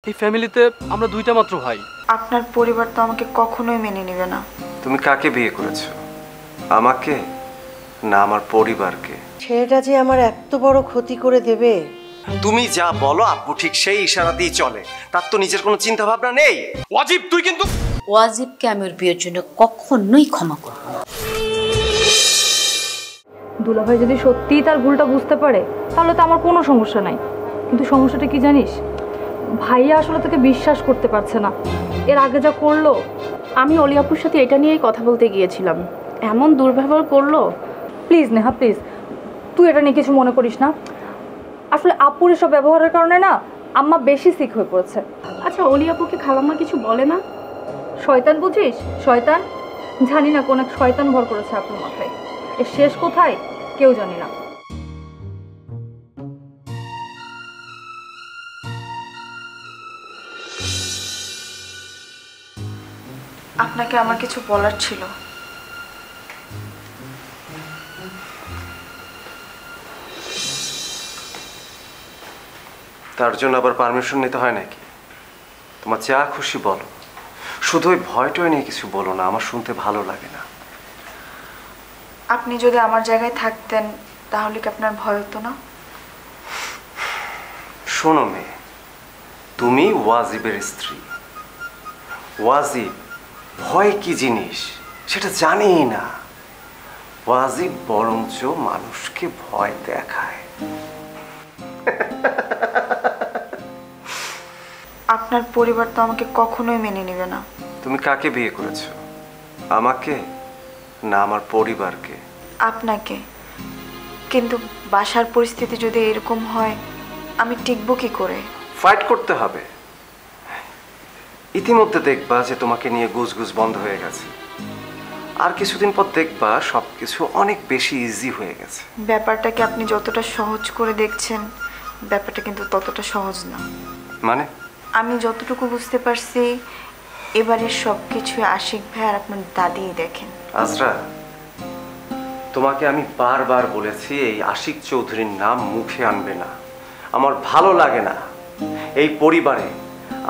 এই ফ্যামিলিতে আমরা দুইটা মাত্র ভাই। আপনার পরিবার তো আমাকে কখনোই মেনে নেবে না। তুমি কাকে বিয়ে করেছো, আমাকে না আমার পরিবারকে? ছেলেটা যে আমার এত বড় ক্ষতি করে দেবে। তুমি যা বলো আব্বু ঠিক সেই ইশারাতেই চলে, তার তো নিজের কোনো চিন্তা ভাবনা নেই। ওয়াজিব তুই কিন্তু ওয়াজিবকে আমি ওর বিয়ের জন্য কখনোই ক্ষমা করব না। দুলাভাই যদি সত্যিই তার ভুলটা বুঝতে পারে তাহলে তো আমার কোনো সমস্যা নাই, কিন্তু সমস্যাটা কি জানিস, ভাইয়া আসলে তোকে বিশ্বাস করতে পারছে না। এর আগে যা করলো, আমি অলি আপুর সাথে এটা নিয়েই কথা বলতে গিয়েছিলাম, এমন দুর্ব্যবহার করলো। প্লিজ নেহা প্লিজ, তুই এটা নিয়ে কিছু মনে করিস না। আসলে আপুর এসব ব্যবহারের কারণে না আম্মা বেশি সিক হয়ে পড়েছে। আচ্ছা অলি আপুকে খালাম্মা কিছু বলে না? শয়তান বুঝিস, শয়তান। জানি না কোন এক শয়তান ভর করেছে আপুর মাথায়, এর শেষ কোথায় কেউ জানি না। আপনাকে আমার কিছু বলার ছিল। তার জন্য আবার পারমিশন নিতে হয় নাকি? তোমার যা খুশি বলো, শুধু ওই ভয়টয় নিয়ে কিছু বলো না, আমার শুনতে ভালো লাগে না। আপনি যদি আমার জায়গায় থাকতেন তাহলে কি আপনার ভয় হতো না? শোনো মেয়ে, তুমি ওয়াজিবের স্ত্রী। ওয়াজিব ভয় কি জিনিস সেটা জানেই না। ওয়াজিব বরঞ্চ মানুষকে ভয় দেখায়। আপনার পরিবার তো আমাকে কখনোই মেনে নেবে না। তুমি কাকে বিয়ে করেছো, আমাকে না আমার পরিবারকে? আপনাকে। কিন্তু বাসার পরিস্থিতি যদি এরকম হয় আমি টিকবো কি করে? ফাইট করতে হবে। ইতিমধ্যে দেখবা যে তোমাকে নিয়ে গুজগুজ বন্ধ হয়ে গেছে, আর কিছুদিন পর দেখবা সবকিছু অনেক বেশি ইজি হয়ে গেছে। ব্যাপারটাকে আপনি যতটা সহজ করে দেখছেন, ব্যাপারটা কিন্তু ততটা সহজ না। মানে? আমি যতটুকু বুঝতে পারছি এবারের সব কিছুই আশিক ভাই আর আপনার দাদিই দেখেন। আজরা, তোমাকে আমি বারবার বলেছি এই আশিক চৌধুরীর নাম মুখে আনবে না, আমার ভালো লাগে না। এই পরিবারে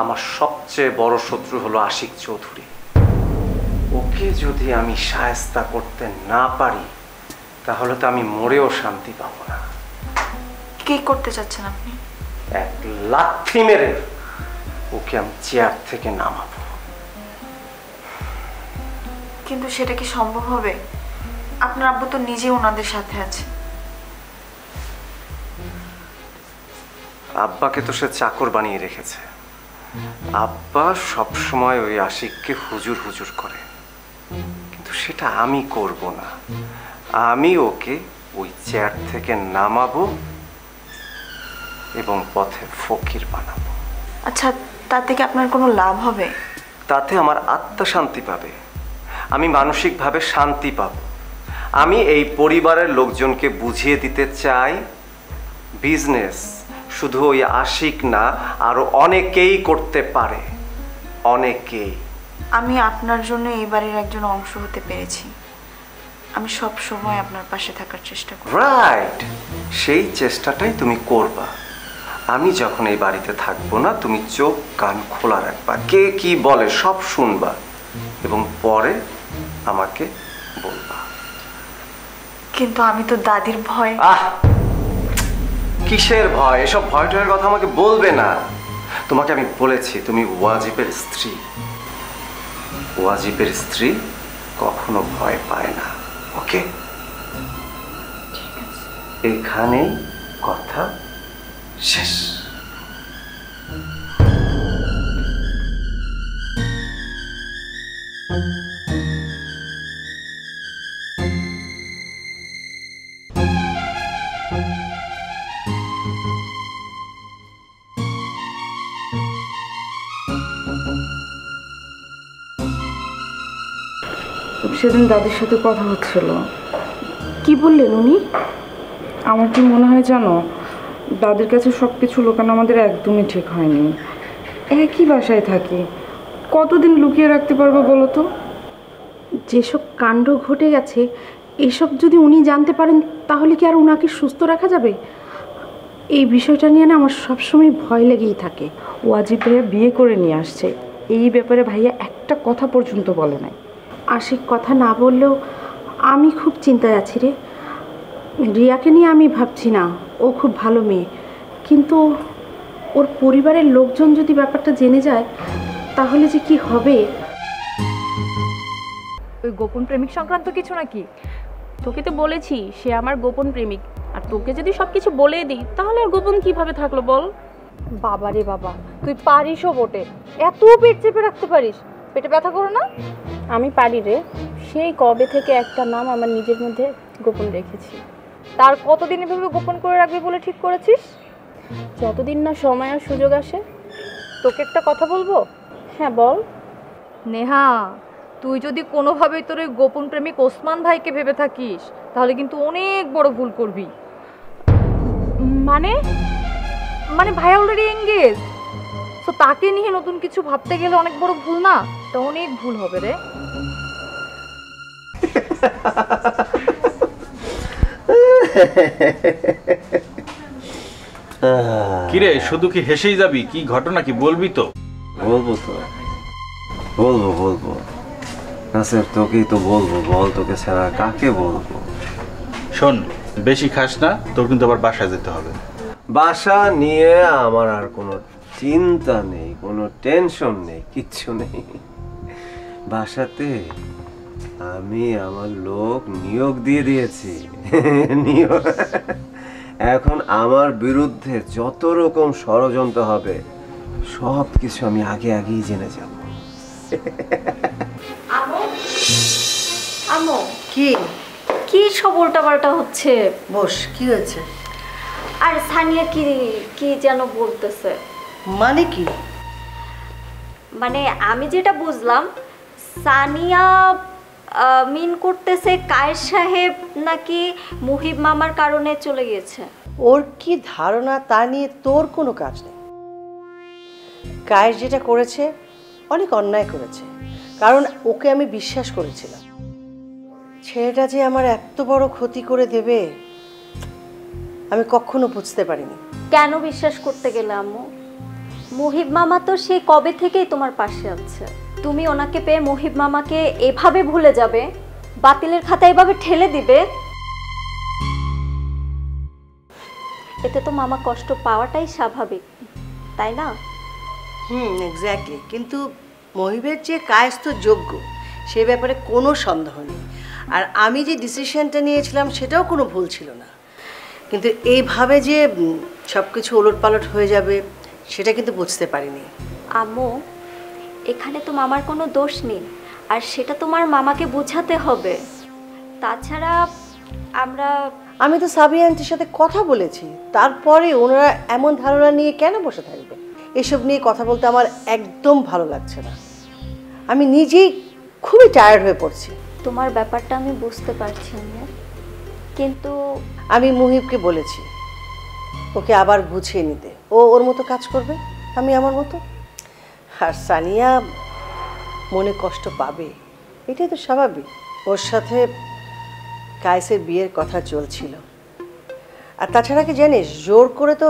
আমার সবচেয়ে বড় শত্রু হলো আশিক চৌধুরী। ওকে যদি আমি শায়েস্তা করতে না পারি তাহলে তো আমি মরেও শান্তি পাবো না। কি করতে চাচ্ছেন আপনি? এক লাথি মেরে ওকে আমি চেয়ার থেকে নামাবো। কিন্তু সেটা কি সম্ভব হবে? আপনার আব্বু তো নিজে ওনাদের সাথে আছে। আব্বাকে তো সে চাকর বানিয়ে রেখেছে। আব্বা সবসময় ওই আশিককে হুজুর হুজুর করে, কিন্তু সেটা আমি করব না। আমি ওকে ওই চেয়ার থেকে নামাবো এবং পথে ফকির বানাবো। আচ্ছা, তাতে কি আপনার কোনো লাভ হবে? তাতে আমার আত্মা শান্তি পাবে, আমি মানসিকভাবে শান্তি পাব। আমি এই পরিবারের লোকজনকে বুঝিয়ে দিতে চাই বিজনেস শুধু ওই আশিক না, আরো অনেকেই করতে পারে, অনেকেই। আমি আপনার জন্য এই বাড়ির একজন অংশ হতে পেরেছি। আমি সব সময় আপনার পাশে থাকার চেষ্টা করি। রাইট, সেই চেষ্টাটাই তুমি করবা। আমি যখন এই বাড়িতে থাকবো না তুমি চোখ কান খোলা রাখবা, কে কি বলে সব শুনবা এবং পরে আমাকে বলবা। কিন্তু আমি তো দাদির ভয়। কিসের ভয়? এসব ভয় টয়ের কথা আমাকে বলবে না। তোমাকে আমি বলেছি তুমি ওয়াজিবের স্ত্রী। ওয়াজিবের স্ত্রী কখনো ভয় পায় না। ওকে, এখানেই কথা শেষ। সেদিন দাদির সাথে কথা হচ্ছিল। কি বললেন উনি? আমার কি মনে হয় জানো, দাদির কাছে সব কিছু লুকানো আমাদের একদমই ঠিক হয়নি। একই বাসায় থাকি, কতদিন লুকিয়ে রাখতে পারবো বলো তো? যেসব কাণ্ড ঘটে গেছে এসব যদি উনি জানতে পারেন তাহলে কি আর ওনাকে সুস্থ রাখা যাবে? এই বিষয়টা নিয়ে না আমার সবসময় ভয় লেগেই থাকে। ওয়াজিব ভাইয়া বিয়ে করে নিয়ে আসছে, এই ব্যাপারে ভাইয়া একটা কথা পর্যন্ত বলে নাই। আশিক কথা না বললেও আমি খুব চিন্তায় আছি রে। রিয়াকে নিয়ে আমি ভাবছি না, ও খুব ভালো মেয়ে, কিন্তু ওর পরিবারের লোকজন যদি ব্যাপারটা জেনে যায় তাহলে যে কি হবে। ওই গোপন প্রেমিক সংক্রান্ত কিছু নাকি? তোকে তো বলেছি সে আমার গোপন প্রেমিক, আর তোকে যদি সব কিছু বলে দিই তাহলে আর গোপন কিভাবে থাকলো বল? বাবা রে বাবা, তুই পারিসও বটে, এত পেট চেপে রাখতে পারিস? পেটে ব্যথা করে না? আমি পারি রে, সেই কবে থেকে একটা নাম আমার নিজের মধ্যে গোপন রেখেছি। তার কতদিন এভাবে গোপন করে রাখবি বলে ঠিক করেছিস? যতদিন না সময় আর সুযোগ আসে। তোকে একটা কথা বলবো? হ্যাঁ বল। নেহা, তুই যদি কোনোভাবেই তোর ওই গোপন প্রেমিক ওসমান ভাইকে ভেবে থাকিস তাহলে কিন্তু অনেক বড় ভুল করবি। মানে? মানে ভাই অলরেডি এঙ্গেজ, তো তাকে নিয়ে নতুন কিছু ভাবতে গেলে অনেক বড় ভুল না? তা অনেক ভুল হবে রে। কিরে, শুধু কি হেসেই যাবি? কি ঘটনা কি বলবি তো? বলবো তো, বলবো না স্যার, তোকেই তো বলবো। বল, তোকে ছাড়া কাকে বলবো? শোন, বেশি খাস না, তোর কিন্তু আবার বাসায় যেতে হবে। বাসা নিয়ে আমার আর কোনো চিন্তা নেই, কোনো টেনশন নেই, কিচ্ছু নেই। বাসাতে আমি আমার লোক নিয়োগ দিয়ে দিয়েছি। এখন আমার বিরুদ্ধে যত রকম ষড়যন্ত্র হবে সব কিছু আমি আগেই জেনে যাব। আম্মু, কি কি সব উল্টাপাল্টা হচ্ছে? বস, কি হয়েছে? আর সানিয়া কি কি যেন বলতেছে। মানে কি? মানে আমি যেটা বুঝলাম, সানিয়া মিন করতেছে কায়েস সাহেব নাকি মুহিব মামার কারণে চলে গেছে। ওর কি ধারণা তা নিয়ে তোর কোনো কাজ নেই। কায়েস যেটা করেছে অনেক অন্যায় করেছে, কারণ ওকে আমি বিশ্বাস করেছিলাম। ছেলেটা যে আমার এত বড় ক্ষতি করে দেবে আমি কখনো বুঝতে পারিনি। কেন বিশ্বাস করতে গেলে আম্মু? মুহিব মামা তো সেই কবে থেকেই তোমার পাশে আছে। তুমি ওনাকে পেয়ে মুহিব মামাকে এভাবে ভুলে যাবে, বাতিলের খাতায় এভাবে ঠেলে দিবে? এতে তো মামা কষ্ট পাওয়াটাই স্বাভাবিক, তাই না? এক্স্যাক্টলি। কিন্তু মহিবের যে কায়েস তো যোগ্য, সে ব্যাপারে কোনো সন্দেহ নেই। আর আমি যে ডিসিশনটা নিয়েছিলাম সেটাও কোনো ভুল ছিল না। কিন্তু এইভাবে যে সব কিছু ওলটপালট হয়ে যাবে সেটা কিন্তু বুঝতে পারিনি। আম্মু, এখানে তো মামার কোনো দোষ নেই, আর সেটা তোমার মামাকে বোঝাতে হবে। তাছাড়া আমি তো সাবিয়া আন্টির সাথে কথা বলেছি, তারপরে ওনারা এমন ধারণা নিয়ে কেন বসে থাকবে? এসব নিয়ে কথা বলতে আমার একদম ভালো লাগছে না। আমি নিজেই খুবই টায়ার্ড হয়ে পড়ছি। তোমার ব্যাপারটা আমি বুঝতে পারছি আম্মু, কিন্তু আমি মুহিবকে বলেছি ওকে আবার গুছিয়ে নিতে। ও ওর মতো কাজ করবে, আমি আমার মতো। আর সানিয়া মনে কষ্ট পাবে, এটাই তো স্বাভাবিক। ওর সাথে কায়েসের বিয়ের কথা চলছিল। আর তাছাড়া কি জানিস, জোর করে তো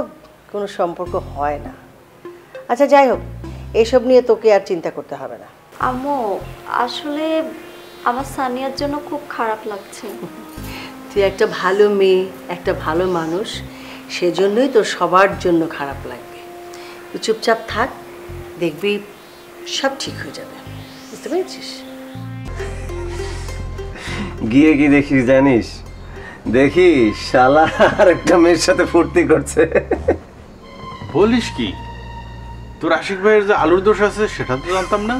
কোনো সম্পর্ক হয় না। আচ্ছা যাই হোক, এসব নিয়ে তোকে আর চিন্তা করতে হবে না। আম্মু, আসলে আমার সানিয়ার জন্য খুব খারাপ লাগছে। তুই একটা ভালো মেয়ে, একটা ভালো মানুষ, সেজন্যই তোর সবার জন্য খারাপ লাগবে। তুই চুপচাপ থাক, দেখবি সব ঠিক হয়ে যাবে। বুঝতে পেরেছিস? গিয়ে কি দেখিস জানিস? দেখিস শালা আর একটা মেয়ের সাথে ফুর্তি করছে। বলিস কি? তোর আশিক ভাইয়ের যে আলুর দোষ আছে সেটা তো জানতাম না।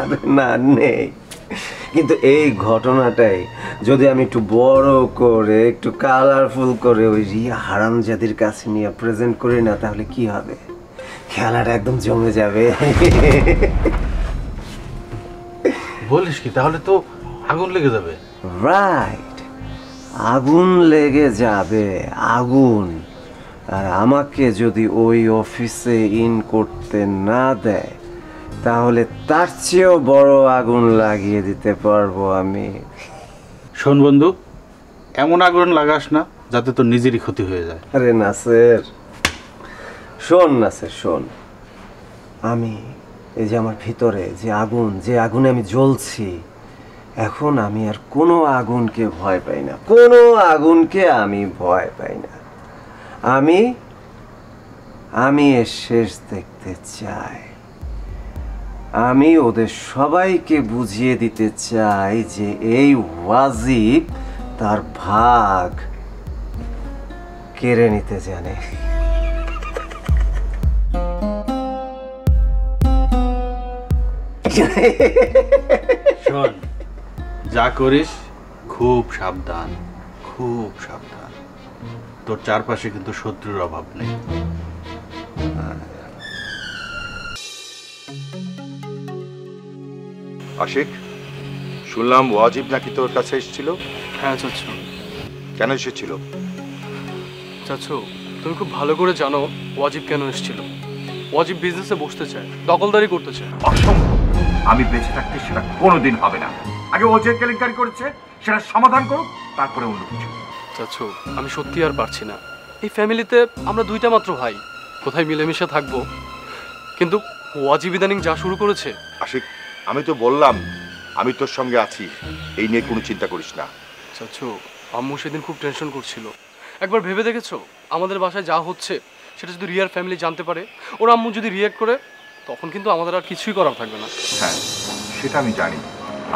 আরে না, নেই। কিন্তু এই ঘটনাটাই যদি আমি একটু বড় করে, একটু কালারফুল করে ওই রিয়া হারামজাদির কাছে নিয়ে প্রেজেন্ট করি না, তাহলে কি হবে? খেলাটা একদম জমে যাবে। বলিস কি? তাহলে তো আগুন লেগে যাবে। রাইট, আগুন লেগে যাবে, আগুন। আর আমাকে যদি ওই অফিসে ইন করতে না দেয় তাহলে তার চেয়েও বড় আগুন লাগিয়ে দিতে পারবো আমি। শোন বন্ধু, এমন আগুন লাগাস না যাতে তোর নিজেরই ক্ষতি হয়ে যায়। আরে নাসের, শোন নাসের শোন, আমি এই যে আমার ভিতরে যে আগুনে আমি জ্বলছি, এখন আমি আর কোনো আগুনকে ভয় পাই না, কোনো আগুনকে আমি ভয় পাই না। আমি এর শেষ দেখতে চাই। আমি ওদের সবাইকে বুঝিয়ে দিতে চাই যে এই ওয়াজিব তার ভাগ কেড়ে নিতে জানে। শোন, যা করিস খুব সাবধান, খুব সাবধান। তোর চারপাশে কিন্তু শত্রুর অভাব নেই। আশিক, শুনলাম ওয়াজিব নাকি তোর কাছে এসেছিল। হ্যাঁ চাচু। কেন এসেছিল? চাচু, তুমি খুব ভালো করে জানো ওয়াজিব কেন এসেছিল। ওয়াজিব বিজনেসে বসতে চায়, দখলদারি করতে চায়। অসম্ভব, আমি বেঁচে থাকতে সেটা কোনোদিন হবে না। আগে ও যে কেলেঙ্কারি করেছে সেটা সমাধান করুক, তারপরে অন্য কিছু। চাচু, আমি সত্যি আর পারছি না। এই ফ্যামিলিতে আমরা দুইটা মাত্র ভাই, কোথায় মিলেমিশে থাকবো? কিন্তু ওয়াজিব ইদানিং যা শুরু করেছে। আশিক, আমি তো বললাম আমি তোর সঙ্গে আছি, এই নিয়ে কোনো চিন্তা করিস না। চাচু, আম্মু সেদিন খুব টেনশন করছিল। একবার ভেবে দেখেছো আমাদের বাসায় যা হচ্ছে সেটা যদি রিয়ার ফ্যামিলি জানতে পারে, ওর আম্মু যদি রিয়াক্ট করে, তখন কিন্তু আমাদের আর কিছুই করার থাকবে না। হ্যাঁ, সেটা আমি জানি।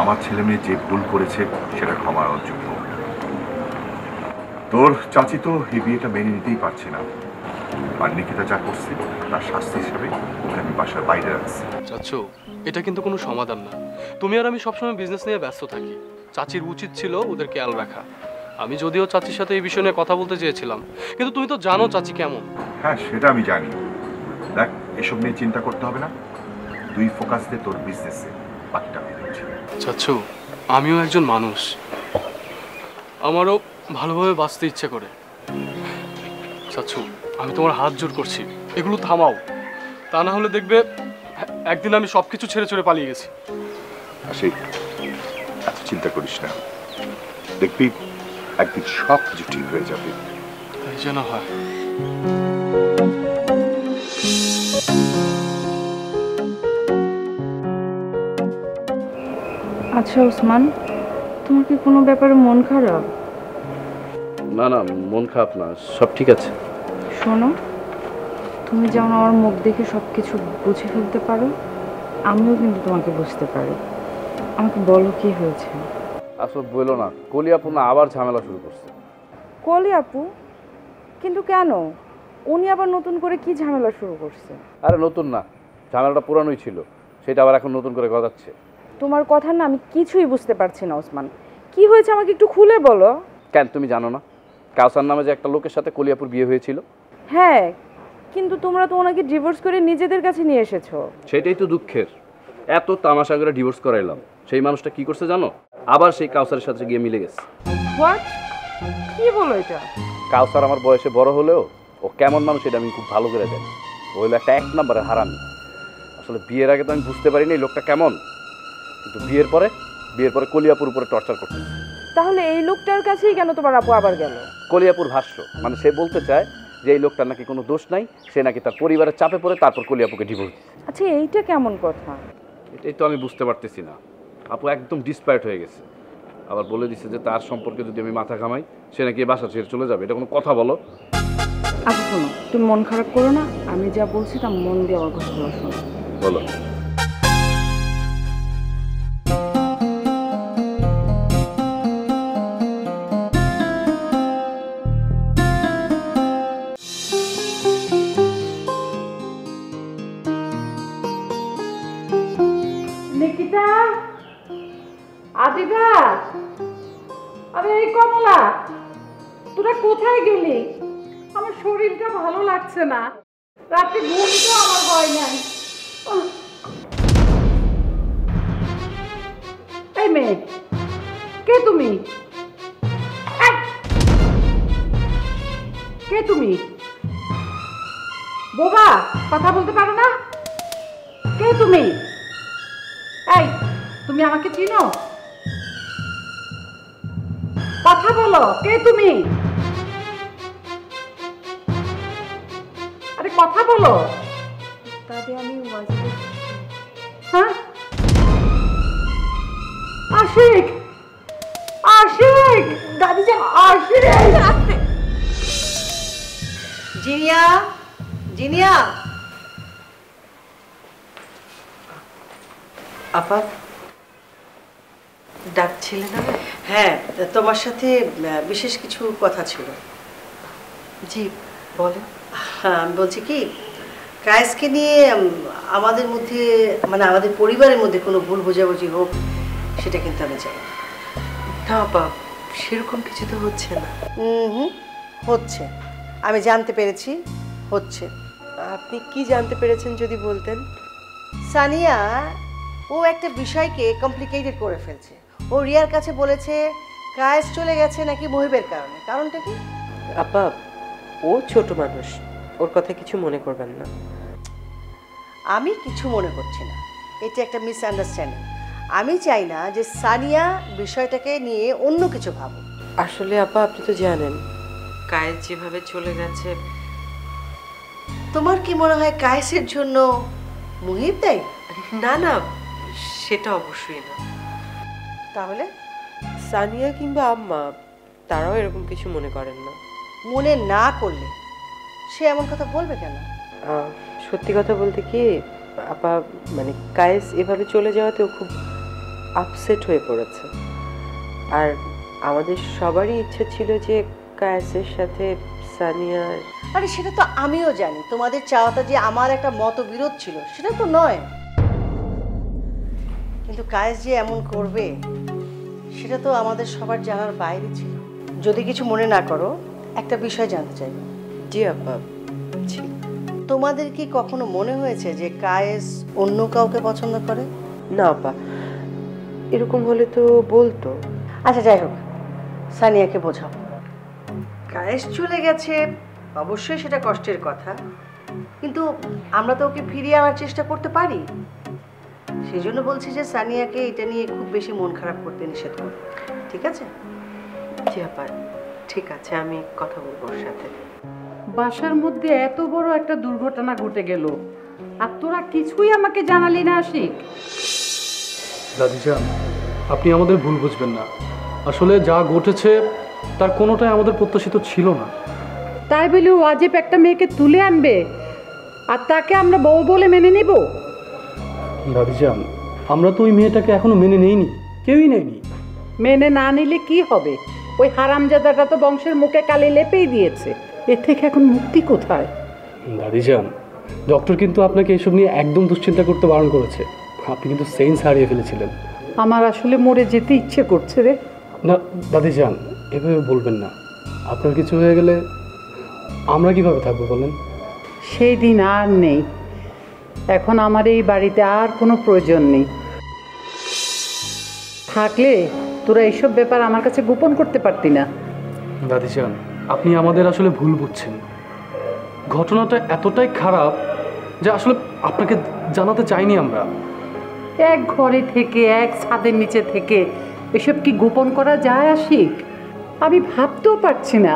আমার ছেলে মেয়ে যে ভুল করেছে সেটা ক্ষমার অযোগ্য। তোর চাচি তো এই বিয়েটা মেনে নিতেই পারছে না, আর নিকিতা যা করছে তার শাস্তি হিসেবে ওকে আমি বাসার বাইরে রাখছি। চাচু, এটা কিন্তু কোনো সমাধান না। তুমি আর আমি সবসময় বিজনেস নিয়ে ব্যস্ত থাকি। চাচির উচিত ছিল ওদের খেয়াল রাখা। আমি যদিও চাচির সাথে এই বিষয় নিয়ে কথা বলতে চেয়েছিলাম, কিন্তু তুমি তো জানো চাচি কেমন। হ্যাঁ, সেটা আমি জানি। দেখ, এসব নিয়ে চিন্তা করতে হবে না, তুই ফোকাস দে তোর বিজনেসে, বাকিটা আমি দেখছি। চাচু, আমিও একজন মানুষ, আমারও ভালোভাবে বাঁচতে ইচ্ছে করে। চাচু, আমি তোমার হাত জোর করছি, এগুলো থামাও। তা না হলে দেখবে একদিন আমি সবকিছু ছেড়ে ছেড়ে পালিয়ে গেছি। আশিক, এত চিন্তা করিস না, দেখবি একদিন সব কিছু ঠিক হয়ে যাবে। তাই যেন হয়। আচ্ছা ওসমান, তোমার কি কোনো ব্যাপারে মন খারাপ? না না, মন খারাপ না, সব ঠিক আছে। শোনো, তুমি যেমন আমার মুখ দেখে সব কিছু বুঝে ফেলতে পারো, আমিও কিন্তু তোমাকে বুঝতে পারি। আমাকে বলো কি হয়েছে। আসলে বললো না, কলি আপু না আবার ঝামেলা শুরু করছে। কলি আপু? কিন্তু কেন? উনি আবার নতুন করে কি ঝামেলা শুরু করছে? আরে নতুন না, ঝামেলাটা পুরানোই ছিল, সেটা আবার এখন নতুন করে গজাচ্ছে। তোমার কথা না আমি কিছুই বুঝতে পারছি না ওসমান, কি হয়েছে আমাকে একটু খুলে বলো। কেন তুমি জানো না কাউসার নামে যে একটা লোকের সাথে কলিয়াপুর বিয়ে হয়েছিল? হ্যাঁ, কিন্তু তোমরা তো ওনাকে ডিভোর্স করে নিজেদের কাছে নিয়ে এসেছো। সেটাই তো দুঃখের। এত তামাশা করে ডিভোর্স করাইলাম, সেই মানুষটা কি করছে জানো? আবার সেই কাউসারের সাথে গিয়ে মিলে গেছে। হোয়াট? কি বলো এটা? কাউসার আমার বয়সে বড় হলেও ও কেমন মানুষ এটা আমি খুব ভালো করে জানি। ও হলো একটা 1 নম্বরের হারামি। আসলে বিয়ের আগে তো আমি বুঝতে পারিনি এই লোকটা কেমন, কিন্তু বিয়ের পরে কলিয়াপুর উপরে টর্চার করতে। তাহলে এই লোকটার কাছেই কেন তোমার আপু আবার গেল? কলিয়াপুর ভাষ্য, মানে সে বলতে চায় যে এই লোকটার নাকি কোনো দোষ নাই, সে নাকি তার পরিবারের চাপে পড়ে তারপর কলিয়াপুকে ডিভোর্স দিচ্ছে। আচ্ছা, এইটা কেমন কথা? এটাই তো আমি বুঝতে পারতেছি না। আপু একদম ডিসপায়ার্ট হয়ে গেছে, আবার বলে দিচ্ছে যে তার সম্পর্কে যদি আমি মাথা ঘামাই সে নাকি বাসা ছেড়ে চলে যাবে। এটা কোনো কথা বলো? আচ্ছা শোনো, তুমি মন খারাপ করো না, আমি যা বলছি তা মন দিয়ে আমার কথাগুলো শোনো। বলো। নিকিতা, আদিবা, আরে এই কমলা, তোরা কোথায় গেলি? আমার শরীরটা ভালো লাগছে না, রাতে ঘুমটা আমার হয় নাই। এই মেয়ে, কে তুমি? কে তুমি? বোবা, কথা বলতে পারো না? কে তুমি? এই, তুমি আমাকে চিনো? কথা বলো, কে তুমি? কথা বলো। দাদি আমি ওয়াজিবের হ্যাঁ আশিক, আশিক, দাদি যে আশিক। জিনিয়া, জিনিয়া। আপা ডাকছিলে না? হ্যাঁ, তোমার সাথে বিশেষ কিছু কথা ছিল। জি বলো। হ্যাঁ, আমি বলছি কি, কায়েসকে নিয়ে আমাদের মধ্যে মানে আমাদের পরিবারের মধ্যে কোনো ভুল বোঝাবুঝি হোক সেটা কিন্তু আমি চাই না। না আপা, সেরকম কিছু তো হচ্ছে না। হুম, হচ্ছে, আমি জানতে পেরেছি হচ্ছে। আপনি কি জানতে পেরেছেন যদি বলতেন? সানিয়া ও একটা বিষয়কে কমপ্লিকেটেড করে ফেলছে। ও রিয়ার কাছে বলেছে কায়েস চলে গেছে নাকি মহিবের কারণে। কারণটা কি? আপা ও ছোট মানুষ, ওর কথা কিছু মনে করবেন না। আমি কিছু মনে করছি না, এটা একটা মিসআন্ডারস্ট্যান্ডিং। আমি চাই না যে সানিয়া বিষয়টাকে নিয়ে অন্য কিছু ভাবো। আসলে আপা আপনি তো জানেন কায়েস যেভাবে চলে গেছে। তোমার কি মনে হয় কায়েসের জন্য মুহিব দায়ী? না না, সেটা অবশ্যই না। তাহলে সানিয়া কিংবা আম্মা তারাও এরকম কিছু মনে করেন না। মনে না করলে সে এমন কথা বলবে কেন? সত্যি কথা বলতে কি আপা, মানে কায়েস এভাবে চলে যাওয়াতে ও খুব আপসেট হয়ে পড়েছে। আর আমাদের সবারই ইচ্ছে ছিল যে কায়েসের সাথে সানিয়ার। আরে সেটা তো আমিও জানি, তোমাদের চাওয়াটা যে আমার একটা মতবিরোধ ছিল সেটা তো নয়, কিন্তু কায়েস যে এমন করবে সেটা তো আমাদের সবার জানার বাইরে ছিল। যদি কিছু মনে না করো, একটা বিষয় জানতে চাই। জি আপা। জি। তোমাদের কি কখনো মনে হয়েছে যে কায়েস অন্য কাউকে পছন্দ করে? না আপা, এরকম হলে তো বলতো। আচ্ছা যাই হোক, সানিয়াকে বোঝাও কায়েস চলে গেছে, অবশ্যই সেটা কষ্টের কথা, কিন্তু আমরা তো ওকে ফিরিয়ে আনার চেষ্টা করতে পারি। সেই জন্য বলছি যে সানিয়াকে এটা নিয়ে খুব বেশি মন খারাপ করতে নিষেধ করো, ঠিক আছে? জি আপা, ঠিক আছে, আমি কথা বলবো ওর সাথে। বাসার মধ্যে এত বড় একটা দুর্ঘটনা ঘটে গেল আর তোরা কিছুই আমাকে জানালি না আশিক। দাদিজান, আপনি আমাদের ভুল বুঝবেন না। আসলে যা ঘটেছে তার কোনোটাই আমাদের প্রত্যাশিত ছিল না। তাই বলে ওয়াজিব একটা মেয়েকে তুলে আনবে আর তাকে আমরা বউ বলে মেনে নেব? দাদিজান, আমরা তো ওই মেয়েটাকে এখনো মেনে নেইনি, কেউই নেয়নি। মেনে না নিলে কি হবে? ওই হারামজাদাটা তো বংশের মুখে কালি লেপেই দিয়েছে, এর থেকে এখন মুক্তি কোথায়? দাদিজান, ডক্টর কিন্তু আপনাকে এসব নিয়ে একদম দুশ্চিন্তা করতে বারণ করেছে। আপনি কিন্তু সেন্স হারিয়ে ফেলেছিলেন। আমার আসলে মরে যেতে ইচ্ছে করছে রে। না দাদিজান, এভাবে বলবেন না। আপনার কিছু হয়ে গেলে আমরা কিভাবে থাকবো বলেন? সেই দিন আর নেই। এখন আমার এই বাড়িতে আর কোনো প্রয়োজন নেই। থাকলে তোরা এইসব ব্যাপার আমার কাছে গোপন করতে পারতি না। দাদিজান, আপনি আমাদের আসলে ভুল বুঝছেন। ঘটনাটা এতটাই খারাপ যে আসলে আপনাকে জানাতে চাইনি আমরা। এক ঘরে থেকে, এক ছাদের নিচে থেকে এসব কি গোপন করা যায় আশিক? আমি ভাবতেও পারছি না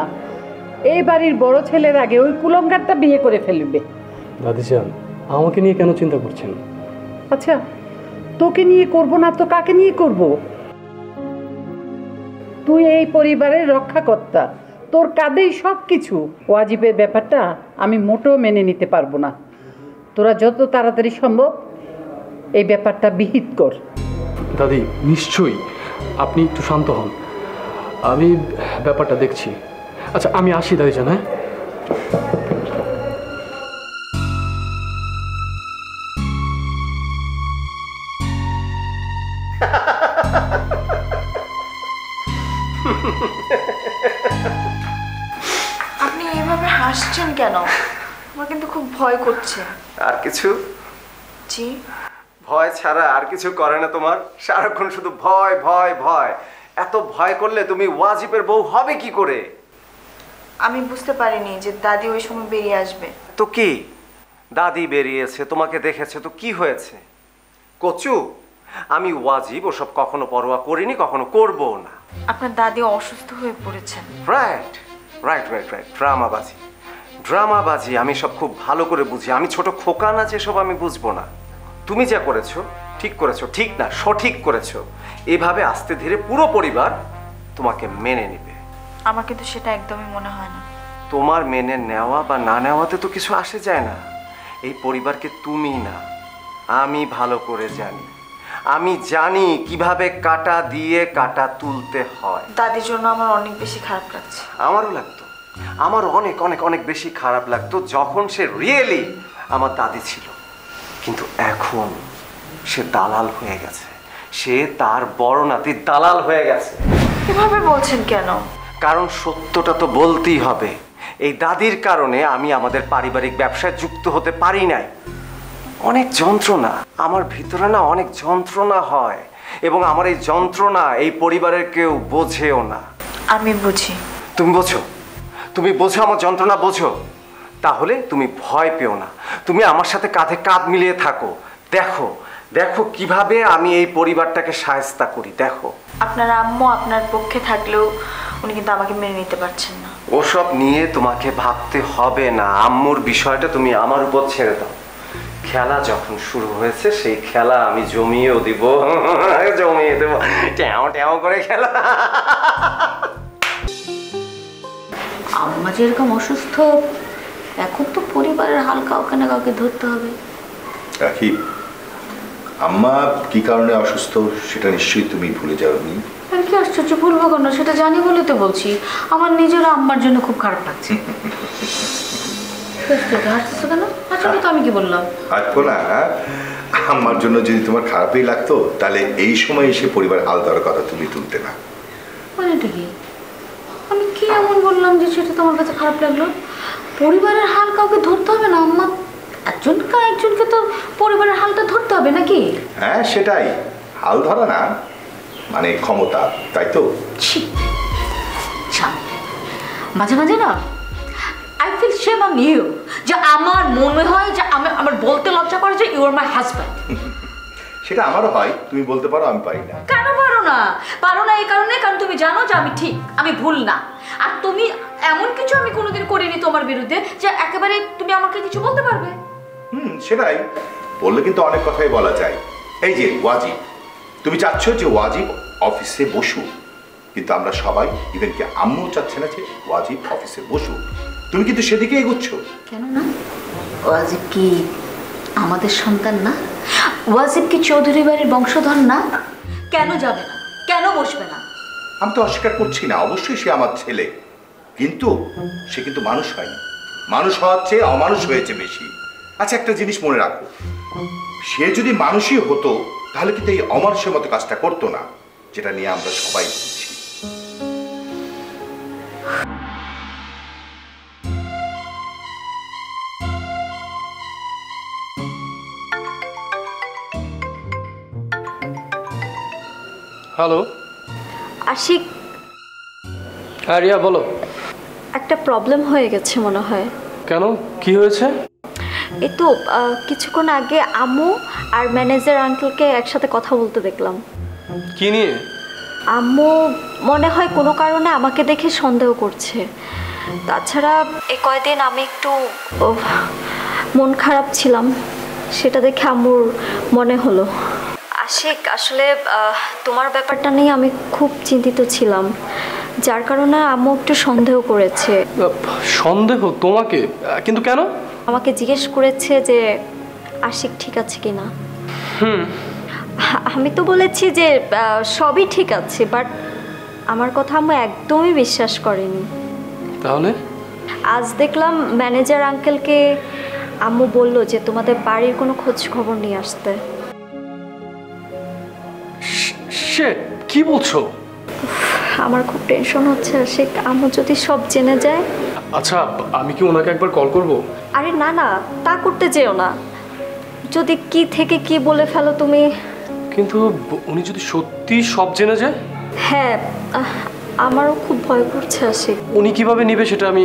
এই বাড়ির বড় ছেলের আগে ওই কুলঙ্গারটা বিয়ে করে ফেলবে। দাদিজান, আমাকে নিয়ে কেন চিন্তা করছেন? আচ্ছা, তোকে নিয়ে করব না তো কাকে নিয়ে করব? তুই এই পরিবারের রক্ষাকর্তা, তোর কাঁধেই সব কিছু। ওয়াজিবের ব্যাপারটা আমি মোটেও মেনে নিতে পারবো না। তোরা যত তাড়াতাড়ি সম্ভব এই ব্যাপারটা বিহিত কর। দাদি, নিশ্চয়ই। আপনি একটু শান্ত হন, আমি ব্যাপারটা দেখছি। আচ্ছা আমি আসি দাদিজান। হ্যাঁ, আপনি এইভাবে হাসছেন কেন? আমার কিন্তু খুব ভয় করছে। আর কিছু? জি। ভয় ছাড়া আর কিছু করে না তোমার? সারাক্ষণ শুধু ভয় ভয় ভয়। এত ভয় করলে তুমি ওয়াজিবের বউ হবে কি করে? আমি বুঝতে পারিনি যে দাদি ওই সময় বেরিয়ে আসবে। তো কি, দাদি বেরিয়েছে, তোমাকে দেখেছে, তো কি হয়েছে? কচু, আমি ওয়াজিব ওসব কখনো পরোয়া করিনি, কখনো করবো না। আপনার দাদি অসুস্থ হয়ে পড়েছেন। রাইট রাইট রাইট রাইট, ড্রামাবাজি। ড্রামাবাজি আমি সব খুব ভালো করে বুঝি। আমি ছোট খোকা না যে সব আমি বুঝবো না। তুমি যা করেছো ঠিক করেছো, ঠিক না সঠিক করেছো। এভাবে আস্তে ধীরে পুরো পরিবার তোমাকে মেনে নেবে। আমার কিন্তু সেটা একদমই মনে হয় না। তোমার মেনে নেওয়া বা না নেওয়াতে তো কিছু আসে যায় না। এই পরিবারকে তুমি না আমি ভালো করে জানি। আমি জানি কিভাবে কাটা দিয়ে কাটা তুলতে হয়। দাদির জন্য আমার অনেক বেশি খারাপ লাগছে। আমারও লাগতো, আমার অনেক অনেক অনেক বেশি খারাপ লাগতো যখন সে রিয়েলি আমার দাদি ছিল। কিন্তু এখন সে দালাল হয়ে গেছে। সে তার বড় নাতির দালাল হয়ে গেছে। এভাবে বলছেন কেন? কারণ সত্যটা তো বলতেই হবে। এই দাদির কারণে আমি আমাদের পারিবারিক ব্যবসায় যুক্ত হতে পারি নাই। অনেক যন্ত্রণা আমার ভিতরে না, অনেক যন্ত্রণা হয় এবং আমার এই যন্ত্রণা এই পরিবারের কেউ বোঝেও না। আমি বুঝি। তুমি বোঝো? তুমি বোঝো আমার যন্ত্রণা বোঝো? তাহলে তুমি ভয় পেও না, তুমি আমার সাথে কাঁধে কাঁধ মিলিয়ে থাকো। দেখো দেখো কিভাবে আমি এই পরিবারটাকে শায়েস্তা করি। দেখো আপনার আম্মু আপনার পক্ষে থাকলেও উনি কিন্তু আমাকে মেনে নিতে পারছেন না। ওসব নিয়ে তোমাকে ভাবতে হবে না। আম্মুর বিষয়টা তুমি আমার উপর ছেড়ে দাও। খেলা যখন শুরু হয়েছে সেই খেলা আমি জমিয়েও দিব, জমিয়ে দেবো ট্যাও ট্যাও করে খেলা। আম্মা যেরকম অসুস্থ, এখন তো পরিবারের হাল কাউকে না কাউকে ধরতে হবে। রাখি, আম্মা কি কারণে অসুস্থ সেটা নিশ্চয়ই তুমি ভুলে যাওনি। আর কি আশ্চর্য, ভুলবো কেন? সেটা জানি বলে তো বলছি। আমার নিজের আম্মার জন্য খুব খারাপ লাগছে। হাসছো কেন? আসলে তো আমি কি বললাম? হাসবো না। আম্মার জন্য যদি তোমার খারাপই লাগতো তাহলে এই সময় এসে পরিবার হাল ধরার কথা তুমি তুলতে না। মানেটা কি? আমি কি এমন বললাম যে সেটা তোমার কাছে খারাপ লাগলো? পরিবারের হাল কাউকে ধরতে হবে না আম্মা, একজনকে তো পরিবারের হালটা ধরতে হবে নাকি? হ্যাঁ সেটাই, হাল ধরা না মানে ক্ষমতা, তাই তো? মাঝে মাঝে না I feel shame on you, যে আমার মনে হয় যে আমার বলতে লজ্জা করে যে ইউ আর মাই হাজব্যান্ড। সেটা আমারও হয়, তুমি বলতে পারো, আমি পারি না। কেন পারো না? পারো না এই কারণে কারণ তুমি জানো যে আমি ঠিক, আমি ভুল না। আর তুমি এমন কিছু আমি কোনোদিন করিনি তোমার বিরুদ্ধে যে একেবারে তুমি আমাকে কিছু বলতে পারবে। সেটাই বললে কিন্তু অনেক কথাই বলা যায়। এই যে ওয়াজিব, তুমি চাচ্ছ যে ওয়াজিব অফিসে বসুক, কিন্তু আমরা সবাই, ইভেন কি আম্মু চাচ্ছে না যে ওয়াজিব অফিসে বসুক। তুমি কিন্তু সেদিকে এগোচ্ছ। কেন না? ওয়াজিব কি আমাদের সন্তান না? ওয়াজিব কি চৌধুরী বাড়ির বংশধর না? কেন যাবে না? কেন বসবে না? আমি তো অস্বীকার করছি না, অবশ্যই সে আমার ছেলে, কিন্তু সে কিন্তু মানুষ হয়নি। মানুষ হওয়ার চেয়ে অমানুষ হয়েছে বেশি। আচ্ছা একটা জিনিস মনে রাখো, সে যদি মানুষই হতো তাহলে কিন্তু এই অমানুষের মতো কাজটা করতো না, যেটা নিয়ে আমরা সবাই বুঝছি। হ্যালো আশিক। হ্যাঁ রিয়া বলো। একটা প্রবলেম হয়ে গেছে মনে হয়। কেন, কি হয়েছে? এই তো কিছুক্ষণ আগে আম্মু আর ম্যানেজার আঙ্কেলকে একসাথে কথা বলতে দেখলাম। কি নিয়ে? আম্মু মনে হয় কোনো কারণে আমাকে দেখে সন্দেহ করছে। তাছাড়া এই কয়দিন আমি একটু মন খারাপ ছিলাম, সেটা দেখে আম্মুর মনে হলো। আশিক, আসলে তোমার ব্যাপারটা নিয়ে আমি খুব চিন্তিত ছিলাম, যার কারণে আম্মু একটু সন্দেহ করেছে। সন্দেহ তোমাকে? কিন্তু কেন? আমাকে জিজ্ঞেস করেছে যে আশিক ঠিক আছে কিনা। আমি তো বলেছি যে সবই ঠিক আছে, বাট আমার কথা আম্মু একদমই বিশ্বাস করেনি। তাহলে আজ দেখলাম ম্যানেজার আঙ্কেলকে আম্মু বলল যে তোমাদের বাড়ির কোনো খোঁজ খবর নিয়ে আসতে। কি বলছো? আমার খুব টেনশন হচ্ছে আশিক, আম্মু যদি সব জেনে যায়। আচ্ছা আমি কি ওনাকে একবার কল করব? আরে না না, তা করতে যেও না। যদি কি থেকে কি বলে ফেলো তুমি। কিন্তু উনি যদি সত্যি সব জেনে যায়? হ্যাঁ, আমারও খুব ভয় করছে আশিক। উনি কিভাবে নেবে সেটা আমি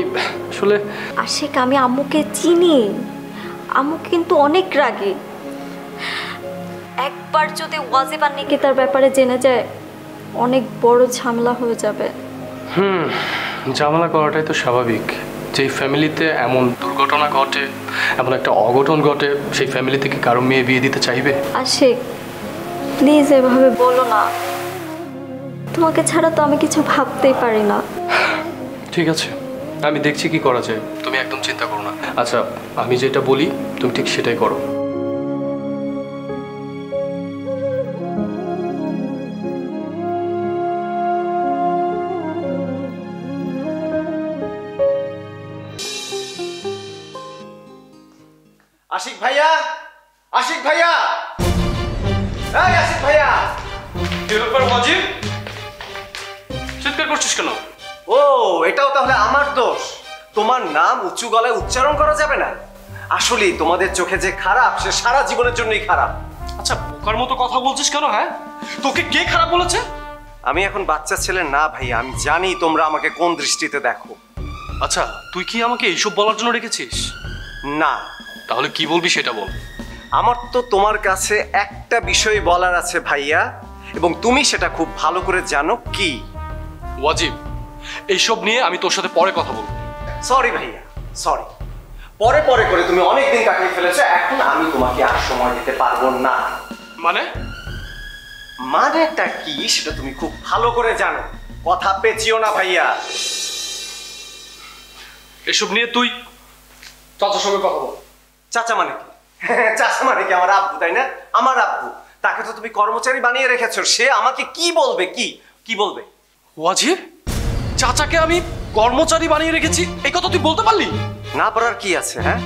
আসলে। আশিক, আমি আম্মুকে চিনি, আম্মু কিন্তু অনেক রাগী। একবার যদি ওয়াজিব আর নিকিতার ব্যাপারে জেনে যায় অনেক বড় ঝামেলা হয়ে যাবে। ঝামেলা করাটাই তো স্বাভাবিক। যেই ফ্যামিলিতে এমন দুর্ঘটনা ঘটে, এমন একটা অঘটন ঘটে, সেই ফ্যামিলিতে কি কারো মেয়ে বিয়ে দিতে চাইবে? আশিক, প্লিজ এভাবে বলো না। তোমাকে ছাড়া তো আমি কিছু ভাবতেই পারি না। ঠিক আছে, আমি দেখছি কি করা যায়, তুমি একদম চিন্তা করো না। আচ্ছা, আমি যেটা বলি তুমি ঠিক সেটাই করো। আশিক ভাইয়া, আশিক ভাইয়া, এই আশিক ভাইয়া। কি ব্যাপার ওয়াজিব, চিৎকার করছিস কেন? ও, এটাও তাহলে আমার দোষ? তোমার নাম উঁচু গলায় উচ্চারণ করা যাবে না? আসলে তোমাদের চোখে যে খারাপ, সে সারা জীবনের জন্যই খারাপ। আচ্ছা, বোকার মতো কথা বলছিস কেন? হ্যাঁ, তোকে কে খারাপ বলেছে? আমি এখন বাচ্চা ছেলে না ভাইয়া, আমি জানি তোমরা আমাকে কোন দৃষ্টিতে দেখো। আচ্ছা, তুই কি আমাকে এইসব বলার জন্য রেখেছিস? না। তাহলে কি বলবি সেটা বল। আমার তো তোমার কাছে একটা বিষয় বলার আছে ভাইয়া, এবং তুমি সেটা খুব ভালো করে জানো। কি? ওয়াজিব, এইসব নিয়ে আমি তোর সাথে পরে কথা বলবো। সরি ভাইয়া, সরি। পরে পরে করে তুমি অনেক দিন কাটিয়ে ফেলেছো, এখন আমি তোমাকে আর সময় দিতে পারবো না। মানেটা কি সেটা তুমি খুব ভালো করে জানো। কথা পেঁচিও না ভাইয়া। এসব নিয়ে তুই চাচার সঙ্গে কথা বল। চাচা মানে কি? চাচা মানে কি আমার আব্বু, তাই না? আমার আব্বু, তাকে তো তুমি কর্মচারী বানিয়ে রেখেছো। সে আমাকে কি বলবে? কি বলবে? ওয়াজিব, চাচাকে আমি কর্মচারী বানিয়ে রেখেছি, এই কথা তুই বলতে পারলি? না পারার কি আছে? হ্যাঁ,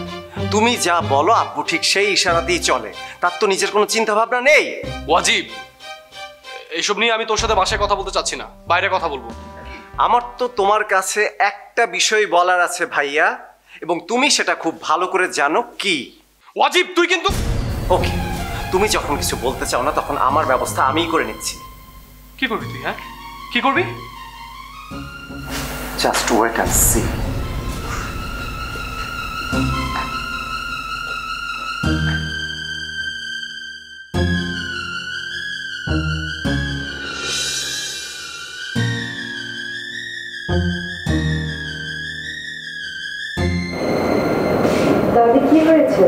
তুমি যা বলো আব্বু ঠিক সেই ইশারাতেই চলে। তার তো নিজের কোনো চিন্তা ভাবনা নেই। ওয়াজিব, এইসব নিয়ে আমি তোর সাথে বাসায় কথা বলতে চাচ্ছি না, বাইরে কথা বলবো। আমার তো তোমার কাছে একটা বিষয় বলার আছে ভাইয়া, এবং তুমি সেটা খুব ভালো করে জানো। কি? ওয়াজিব, তুই কিন্তু ওকে, তুমি যখন কিছু বলতে চাও না তখন আমার ব্যবস্থা আমিই করে নিচ্ছি। কি করবি তুই? হ্যাঁ, কি করবি? Just wait and see. দাদি, কি হয়েছে?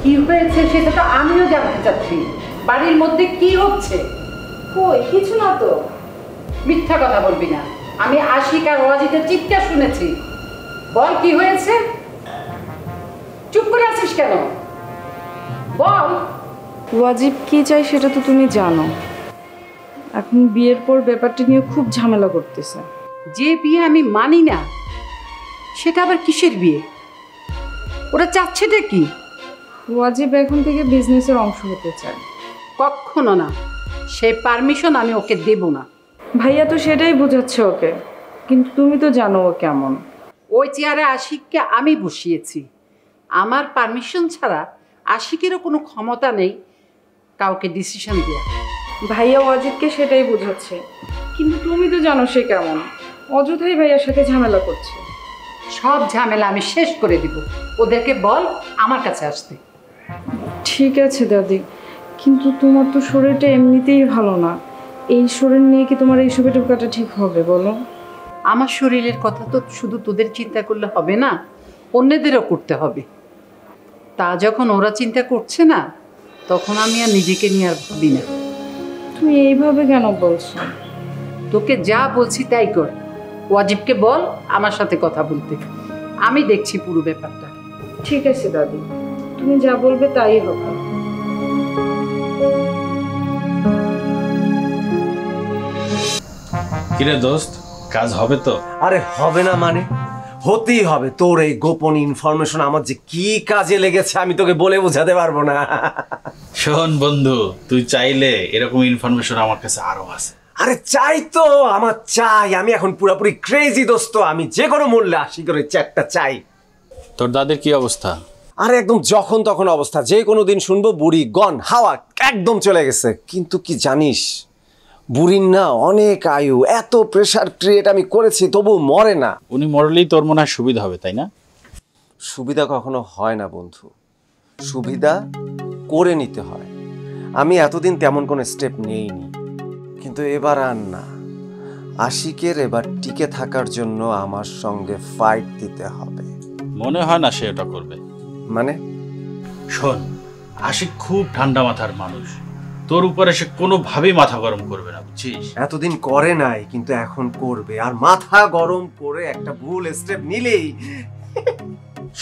কি হয়েছে সেটা তো আমিও জানতে চাচ্ছি। বাড়ির মধ্যে কি হচ্ছে? কই, কিছু না তো। মিথ্যা কথা বলবি না। আমি আশিক আর ওয়াজিদের চিৎকার শুনেছি। বল, কি হয়েছে? চুপ করে আছিস কেন? বল। ওয়াজিব কি চাই সেটা তো তুমি জানো। এখন বিয়ের পর ব্যাপারটা নিয়ে খুব ঝামেলা করতেছে। যে বিয়ে আমি মানি না, সেটা আবার কিসের বিয়ে? ওরা চাচ্ছেটা কি? ওয়াজিব এখন থেকে বিজনেসের অংশ হতে চায়। কখনো না, সেই পারমিশন আমি ওকে দেব না। ভাইয়া তো সেটাই বোঝাচ্ছে ওকে, কিন্তু তুমি তো জানো ও কেমন। ওই চেয়ারে আশিককে আমি বসিয়েছি। আমার পারমিশন ছাড়া আশিকেরও কোনো ক্ষমতা নেই কাউকে ডিসিশন দেওয়া। ভাইয়া ওয়াজিবকে সেটাই বোঝাচ্ছে, কিন্তু তুমি তো জানো সে কেমন। অযথাই ভাইয়ার সাথে ঝামেলা করছে। সব ঝামেলা আমি শেষ করে দিব। ওদেরকে বল আমার কাছে আসতে। ঠিক আছে দাদি, কিন্তু তোমার তো শরীরটা এমনিতেই ভালো না। এই শরীর নিয়ে কি তোমার এইসবে ঢোকাটা ঠিক হবে বলো? আমার শরীরের কথা তো শুধু তোদের চিন্তা করলে হবে না, অন্যদেরও করতে হবে। তা যখন ওরা চিন্তা করছে না, তখন আমি আর নিজেকে নিয়ে আর ভাবি না। তুমি এইভাবে কেন বলছো? তোকে যা বলছি তাই কর। ওয়াজিবকে বল আমার সাথে কথা বলতে। আমি দেখছি পুরো ব্যাপারটা। ঠিক আছে দাদি, তুমি যা বলবে তাই হবে। কিরে দোস্ত, কাজ হবে তো? আরে হবে না মানে? হতেই হবে। তোর এই গোপন ইনফরমেশন আমার যে কি কাজে লেগেছে আমি তোকে বলে বোঝাতে পারবো না। শোন বন্ধু, তুই চাইলে এরকম ইনফরমেশন আমার কাছে আরো আছে। আরে চাই তো, আমার চাই। আমি এখন পুরোপুরি ক্রেজি দোস্ত। আমি যে কোনো মূল্যে আশিকের চ্যাটটা চাই। তোর দাদের কি অবস্থা? আরে একদম যখন তখন অবস্থা। যে কোনো দিন শুনবো বুড়ি গন, হাওয়া একদম চলে গেছে। কিন্তু কি জানিস, বুড়ির না অনেক আয়ু। এত প্রেশার ক্রিয়েট আমি করেছি তবু মরে না। উনি মরলেই তোর মনে হয় সুবিধা হবে, তাই না? সুবিধা কখনো হয় না বন্ধু, সুবিধা করে নিতে হয়। আমি এতদিন তেমন কোনো স্টেপ নেইনি, কিন্তু এবার আর না। আশিকের এবার টিকে থাকার জন্য আমার সঙ্গে ফাইট দিতে হবে। মনে হয় না সে এটা করবে। মানে? শোন, আশিক খুব ঠান্ডা মাথার মানুষ, তোর উপরে সে কোনোভাবেই মাথা গরম করবে না, বুঝছিস? এতদিন করে নাই, কিন্তু এখন করবে। আর মাথা গরম করে একটা ভুল স্টেপ নিলেই।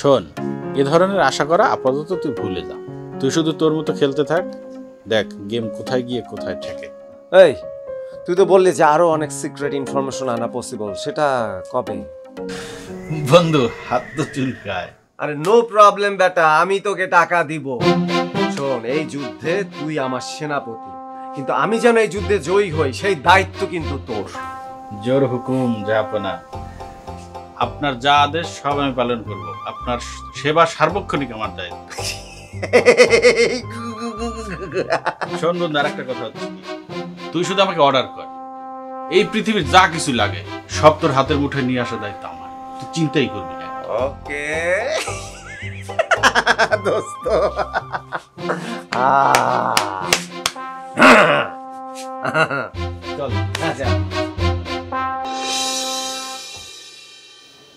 শোন, এ ধরনের আশা করা আপাতত তুই ভুলে যা। তুই শুধু তোর মতো খেলতে থাক, দেখ গেম কোথায় গিয়ে কোথায় ঠেকে। এই, তুই তো বললি যে আরো অনেক সিক্রেট ইনফরমেশন আনা পসিবল, সেটা কবে? বন্ধু, হাত তো চুলকায়। আরে নো প্রবলেম বেটা, আমি তোকে টাকা দিব। শোন, এই যুদ্ধে তুই আমার সেনাপতি, কিন্তু আমি যেন এই যুদ্ধে জয়ী হই সেই দায়িত্ব কিন্তু তোর। জোর হুকুম জাহাপনা, আপনার যা আদেশ সব আমি পালন করব। আপনার সেবা সার্বক্ষণিক আমার দায়িত্ব। শোন বন্ধু, আর একটা কথা হচ্ছে, তুই শুধু আমাকে অর্ডার কর, এই পৃথিবীর যা কিছু লাগে সব তোর হাতের মুঠোয় নিয়ে আসার দায়িত্ব আমার। তুই চিন্তাই করবি না। ওকে দোস্ত। চল। আচ্ছা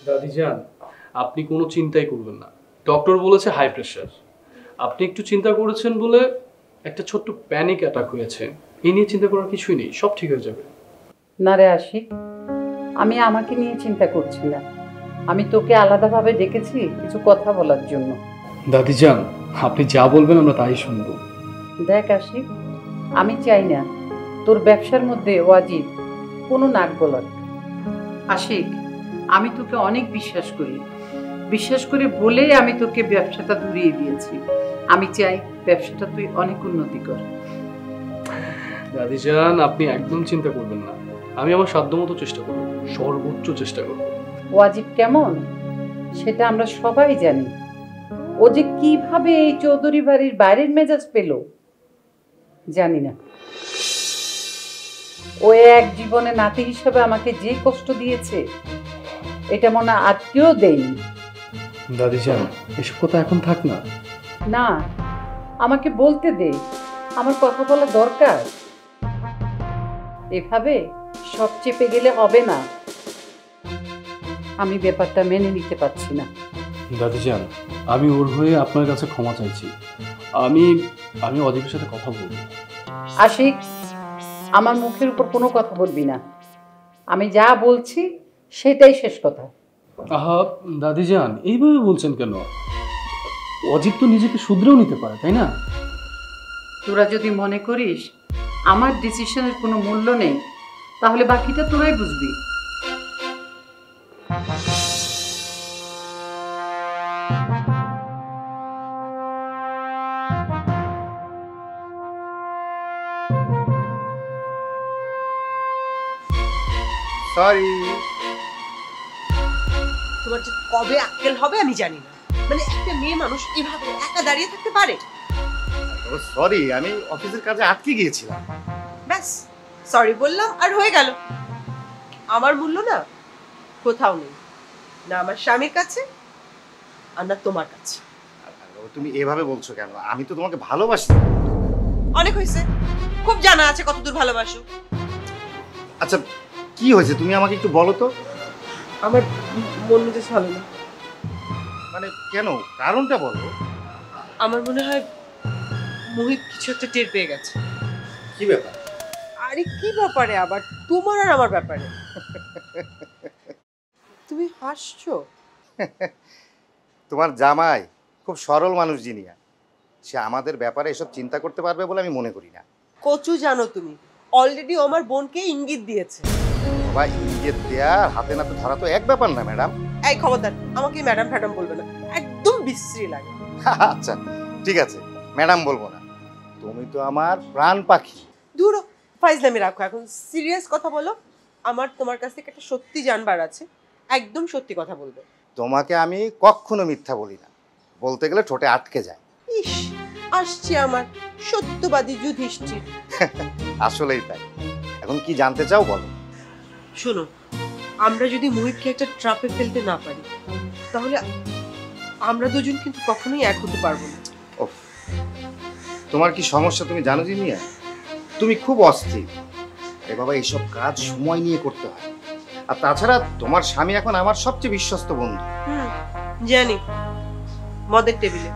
দাদিজান, আপনি কোনো চিন্তাই করবেন না। ডক্টর বলেছে হাই প্রেশার। আপনি একটু চিন্তা করেছেন বলে একটা ছোট্ট প্যানিক অ্যাটাক হয়েছে। এই নিয়ে চিন্তা করার কিছুই নেই, সব ঠিক হয়ে যাবে। না রে আশিক, আমি আমাকে নিয়ে চিন্তা করছি না। আমি তোকে আলাদাভাবে ডেকেছি কিছু কথা বলার জন্য। দাদিজান, আপনি যা বলবেন আমরা তাই শুনবো। দেখ আশিক, আমি চাই না তোর ব্যবসার মধ্যে ওয়াজিব কোনো নাক গলাক। আশিক, আমি তোকে অনেক বিশ্বাস করি বলেই আমি তোকে ব্যবসাটা ধরিয়ে দিয়েছি। আমি চাই ব্যবসাটা তুই অনেক উন্নতি কর। দাদিজান, আপনি একদম চিন্তা করবেন না, আমি আমার সাধ্যমতো চেষ্টা করব, সর্বোচ্চ চেষ্টা করব। ওয়াজিব কেমন সেটা আমরা সবাই জানি। ও যে কিভাবে এই চৌধুরী বাড়ির বাইরের মেজাজ পেল জানি না। ও এক জীবনে নাতি হিসাবে আমাকে যে কষ্ট দিয়েছে এটা মনে আর কেউ দেয়নি। দাদিজান, এসব কথা এখন থাক না। না, আমাকে বলতে দে, আমার কথা বলা দরকার। এভাবে সব চেপে গেলে হবে না। আমি ব্যাপারটা মেনে নিতে পারছি না। দাদিজান, আমি ওর হয়ে আপনার কাছে ক্ষমা চাইছি। আমি অজিবের সাথে কথা বলবো। আশিক, আমার মুখের উপর কোনো কথা বলবি না। আমি যা বলছি সেটাই শেষ কথা। আহা দাদিজান, এইভাবে বলছেন কেন? অজিব তো নিজেকে শুধরেও নিতে পারে, তাই না? তোরা যদি মনে করিস আমার ডিসিশনের কোনো মূল্য নেই, তাহলে বাকিটা তোরাই বুঝবি। সরি। তোমার যে কবে আক্কেল হবে আমি জানি না। মানে একটা মেয়ে মানুষ এভাবে একা দাঁড়িয়ে থাকতে পারে? সরি, আমি অফিসের কাজে আটকে গিয়েছিলাম। ব্যাস সরি বললাম আর হয়ে গেল। আমার মূল্য না কোথাও নেই, না আমার স্বামীর কাছে আর না তোমার কাছে। তুমি এভাবে বলছো কেন? আমি তো তোমাকে ভালোবাসি। অনেক হয়েছে, খুব জানা আছে কতদূর ভালোবাসো। আচ্ছা, কি হয়েছে তুমি আমাকে একটু বলো তো। আমার মন মেজাজ ভালো না। মানে কেন? কারণটা বলো। আমার মনে হয় মোহিত কিছু একটা টের পেয়ে গেছে। কি ব্যাপার? আরে কি ব্যাপারে আবার? তোমার আর আমার ব্যাপারে। তুমি হাসছো? তোমার জামাই খুব সরল মানুষ জিনিয়া, সে আমাদের ব্যাপারে এসব চিন্তা করতে পারবে বলে আমি মনে করি না। কচু জানো তুমি, অলরেডি আমার বোনকে ইঙ্গিত দিয়েছে। বাবা, ইঙ্গিত দেয়া হাতে নাতে ধরা তো এক ব্যাপার না ম্যাডাম। এই খবরদার, আমাকে ম্যাডাম ফ্যাডাম বলবে না, একদম বিশ্রী লাগে। আচ্ছা ঠিক আছে, ম্যাডাম বলবো না। তুমি তো আমার প্রাণ পাখি। দূর ফাইজলামি রাখো, এখন সিরিয়াস কথা বলো। আমার তোমার কাছ থেকে একটা সত্যি জানবার আছে, একদম সত্যি কথা বলবে। তোমাকে আমি কখনো মিথ্যা বলি না, বলতে গেলে ঠোঁটে আটকে যায়। ইস, আসছে আমার সত্যবাদী যুধিষ্ঠির। আসলেই তাই। এখন কি জানতে চাও বলো। শোনো, আমরা যদি মোহিতকে একটা ট্রাপে ফেলতে না পারি তাহলে আমরা দুজন কিন্তু কখনোই এক হতে পারবো না। তোমার কি সমস্যা তুমি জানো জিনিয়া? তুমি খুব অস্থির। আরে বাবা, এইসব কাজ সময় নিয়ে করতে হয়। আর তাছাড়া তোমার স্বামী এখন আমার সবচেয়ে বিশ্বস্ত বন্ধু। জানি, মদের টেবিলে।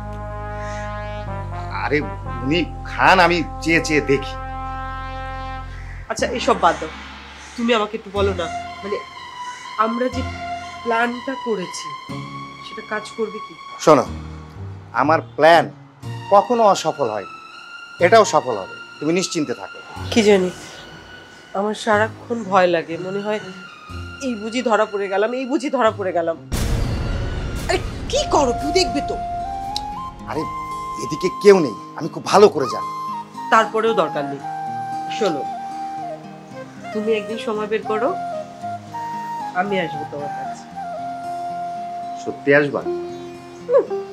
আরে উনি খান, আমি চেয়ে চেয়ে দেখি। আচ্ছা এসব বাদ দাও, তুমি আমাকে একটু বলো না, মানে আমরা যে প্ল্যানটা করেছি সেটা কাজ করবে কি? শোনো, আমার প্ল্যান কখনো অসফল হয়, এটাও সফল হবে, তুমি নিশ্চিন্তে থাকো। কি জানি, আমার সারাক্ষণ ভয় লাগে, মনে হয় এই বুঝি ধরা পড়ে গেলাম, এই বুঝি ধরা পড়ে গেলাম। আরে কি করো, তুই দেখবে তো। আরে এদিকে কেউ নেই, আমি খুব ভালো করে জানি। তারপরেও দরকার নেই। শোনো, তুমি একদিন সময় বের করো, আমি আসবো তোমার কাছে। সত্যি আসবা?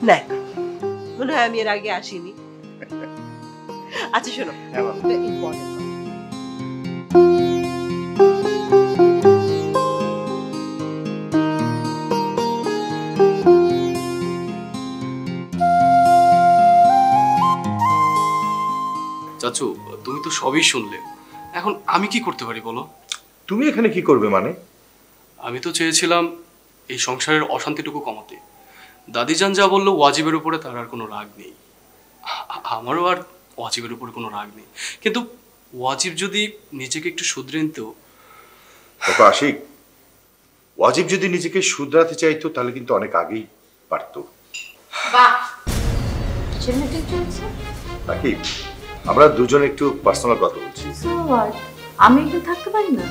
না, মনে হয় আমি এর আগে আসিনি। আচ্ছা শোনো, চাচু, তুমি তো সবই শুনলে, এখন আমি কি করতে পারি বলো? তুমি এখানে কি করবে মানে? আমি তো চেয়েছিলাম এই সংসারের অশান্তিটুকু কমাতে। দাদিজান যা বললো, ওয়াজিবের উপরে তার আর কোনো রাগ নেই, আমারও আর ওয়াজিবের উপরে কোনো রাগ নেই, কিন্তু ওয়াজিব যদি নিজেকে একটু শুধরে নিত। আশিক, ওয়াজিব যদি নিজেকে শুধরাতে চাইতো তাহলে কিন্তু অনেক আগেই পারতো। বাহ, কিচেন মিটিং চলছে নাকি? আমরা দুজন একটু পার্সোনাল কথা বলছি। আমি একটু থাকতে পারি না?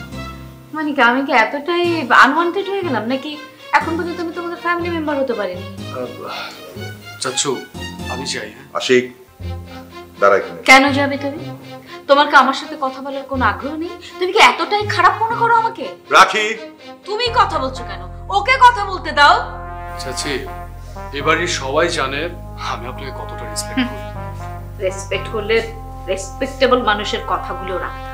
মানে কি আমি কি এতটাই আনওয়ান্টেড হয়ে গেলাম নাকি? এখন পর্যন্ত আমি তোমাদের ফ্যামিলি মেম্বার হতে পারিনি। চাচু আমি যাই। আশিক দাঁড়া এখানে। কেন যাবে তুমি? তোমার কি আমার সাথে কথা বলার কোনো আগ্রহ নেই? তুমি কি এতটাই খারাপ মনে করো আমাকে? রাখি, তুমি কথা বলছো কেন? ওকে কথা বলতে দাও। চাচি, এবারে সবাই জানে আমি আপনাকে কতটা রেসপেক্ট করি। রেসপেক্ট করলে রেসপেক্টেবল মানুষের কথাগুলো রাখতে,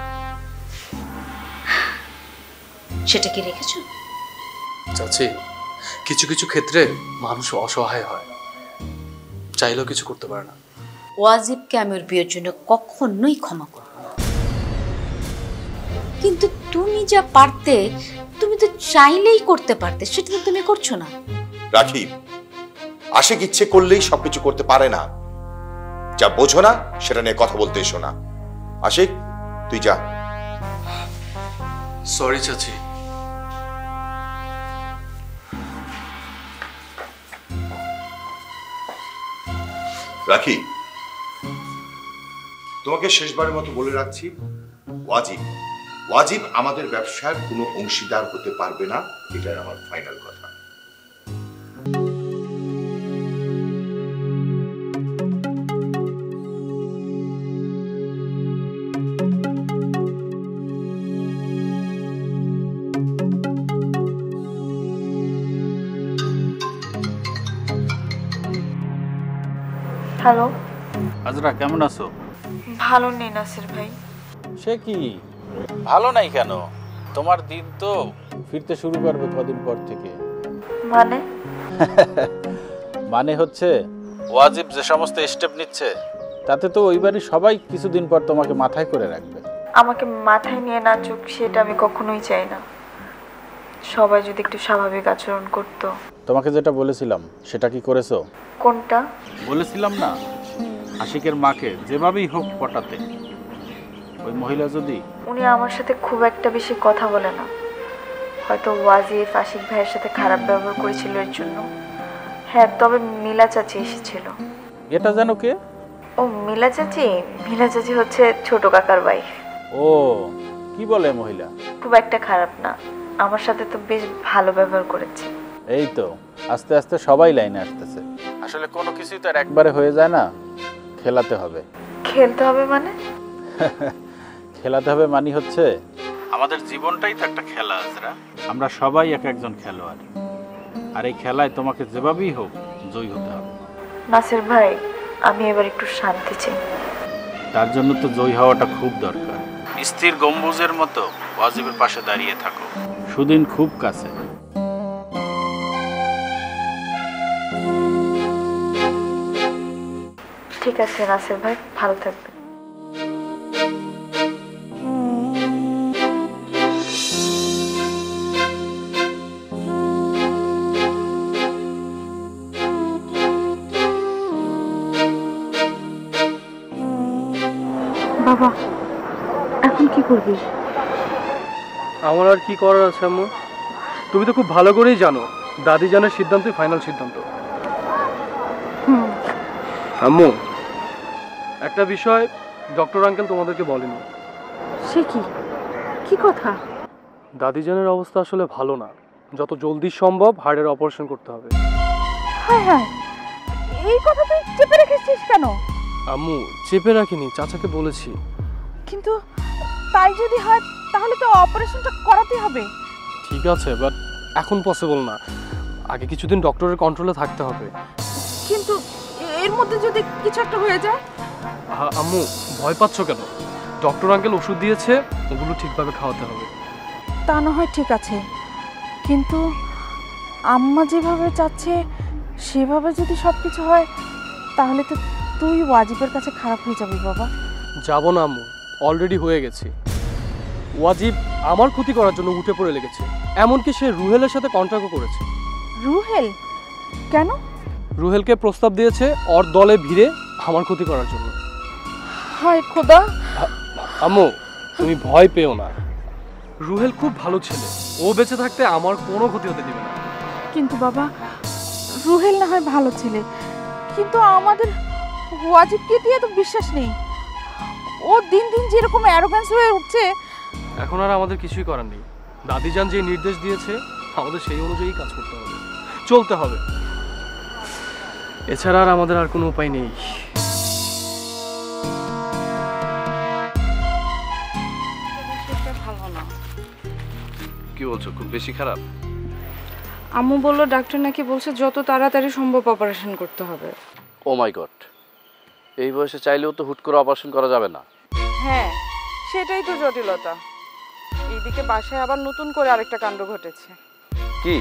সেটা কি রেখেছো? চাচি, কিছু কিছু ক্ষেত্রে মানুষ অসহায় হয়, চাইলেও কিছু করতে পারে না। ওয়াজিবকে আমি ওর বিয়ের জন্য কখনোই ক্ষমা করব না, কিন্তু তুমি যা পারতে, তুমি তো চাইলেই করতে পারতে, সেটা তো তুমি করছো না। রাখি, আশিক ইচ্ছে করলেই সবকিছু করতে পারে না। যা বোঝো না সেটা নিয়ে কথা বলতে এসো না। আশিক তুই যা। সরি চাচি। রাখি, তোমাকে শেষবারের মতো বলে রাখছি, ওয়াজিব আমাদের ব্যবসার কোনো অংশীদার হতে পারবে না, এটাই আমার ফাইনাল কথা। হ্যালো। আজরা কেমন আছো? ভালো নেই নাসির ভাই। সে কি ভালো নাই কেন? তোমার দিন তো ফিরতে শুরু করবে কদিন পর থেকে। মানে? মানে হচ্ছে ওয়াজিব যে সমস্ত স্টেপ নিচ্ছে তাতে তো ওইবারই সবাই কিছুদিন পর তোমাকে মাথায় করে রাখবে। আমাকে মাথায় নিয়ে নাচুক সেটা আমি কখনোই চাই না। সবাই যদি একটু স্বাভাবিক আচরণ করতো। তোমাকে যেটা বলেছিলাম সেটা কি করেছো? কোনটা? বলেছিলাম না আশিকের মাকে যেভাবেই হোক পটাতে। ওই মহিলা যদি, উনি আমার সাথে খুব একটা বেশি কথা বলে না, হয়তো ওয়াজিব আশিক ভাইয়ের সাথে খারাপ ব্যবহার করেছিল এর জন্য। হ্যাঁ, তবে মিলা চাচি এসেছিল। এটা জানো কে? ও মিলা চাচি? মিলা চাচি হচ্ছে ছোট কাকার ওয়াইফ। ও কি বলে মহিলা? খুব একটা খারাপ না, আমার সাথে তো বেশ ভালো ব্যবহার করেছে। এই তো আস্তে আস্তে সবাই লাইনে আসতেছে। আসলে কোনো কিছুই তো আর একবারে হয়ে যায় না, খেলাতে হবে। খেলতে হবে মানে? খেলাতে হবে মানে হচ্ছে আমাদের জীবনটাই তো একটা খেলা আজরা। আমরা সবাই এক একজন খেলোয়াড়, আর এই খেলায় তোমাকে যেভাবেই হোক জয়ী হতে হবে। নাসির ভাই, আমি এবার একটু শান্তি চাই। তার জন্য তো জয়ী হওয়াটা খুব দরকার। স্থির গম্বুজের মতো ওয়াজিবের পাশে দাঁড়িয়ে থাকো, সুদিন খুব কাছে। ঠিক আছে নাসির ভাই, ভালো থাকবেন। বাবা এখন কি করবি? আমার আর কি করার আছে আম্মু? তুমি তো খুব ভালো করেই জানো দাদি জানের সিদ্ধান্তই ফাইনাল সিদ্ধান্ত। আম্মু, একটা বিষয় ডক্টর আঙ্কেল তোমাদেরকে বলেনি। সে কি? কি কথা? দাদি জানের অবস্থা আসলে ভালো না, যত জলদি সম্ভব হার্টের অপারেশন করতে হবে। হায় হায়, এই কথা তুই চেপে রেখেছিস কেন? আম্মু, চেপে রাখিনি, চাচাকে বলেছি। কিন্তু তাই যদি হয় তাহলে তো অপারেশনটা করাতে হবে। ঠিক আছে, বাট এখন পসিবল না, আগে কিছুদিন ডক্টরের কন্ট্রোলে থাকতে হবে। কিন্তু এর মধ্যে যদি কিছু একটা হয়ে যায়? আম্মু, ভয় পাচ্ছ কেন? ডক্টর আঙ্কেল ওষুধ দিয়েছে, ওগুলো ঠিকভাবে খাওয়াতে হবে। তা না হয় ঠিক আছে, কিন্তু আম্মা যেভাবে চাচ্ছে সেভাবে যদি সব কিছু হয় তাহলে তো তুই ওয়াজিবের কাছে খারাপ হয়ে যাবি বাবা। যাব না আম্মু, অলরেডি হয়ে গেছি। ওয়াজিব আমার ক্ষতি করার জন্য উঠে পড়ে লেগেছে, এমনকি সে রুহেলের সাথে কন্ট্রাক্টও করেছে। রুহেল? কেন? রুহেলকে প্রস্তাব দিয়েছে ওর দলে ভিড়ে আমার ক্ষতি করার জন্য। হায় খোদা! আম্মু, তুমি ভয় পেও না, রুহেল খুব ভালো ছেলে, ও বেঁচে থাকতে আমার কোনো ক্ষতি হতে দিবে না। কিন্তু বাবা, রুহেল না হয় ভালো ছেলে, কিন্তু আমাদের ওয়াজিবকে দিয়ে তো বিশ্বাস নেই। ও দিন দিন যেরকম অ্যারোগ্যান্স হয়ে উঠছে। এখন আর আমাদের কিছুই করার নেই, দাদিজান যে নির্দেশ দিয়েছে আমাদের সেই অনুযায়ী কাজ করতে হবে, চলতে হবে, এছাড়া আর আমাদের আর কোনো উপায় নেই। ভালো না। কি বলছো, খুব বেশি খারাপ? আম্মু বললো ডাক্তার নাকি বলছে যত তাড়াতাড়ি সম্ভব অপারেশন করতে হবে। ও মাই গড, এই বয়সে চাইলেও তো হুট করে অপারেশন করা যাবে না। হ্যাঁ, সেটাই তো জটিলতা। এইদিকে বাসায় আবার নতুন করে আরেকটা কাণ্ড ঘটেছে। কি?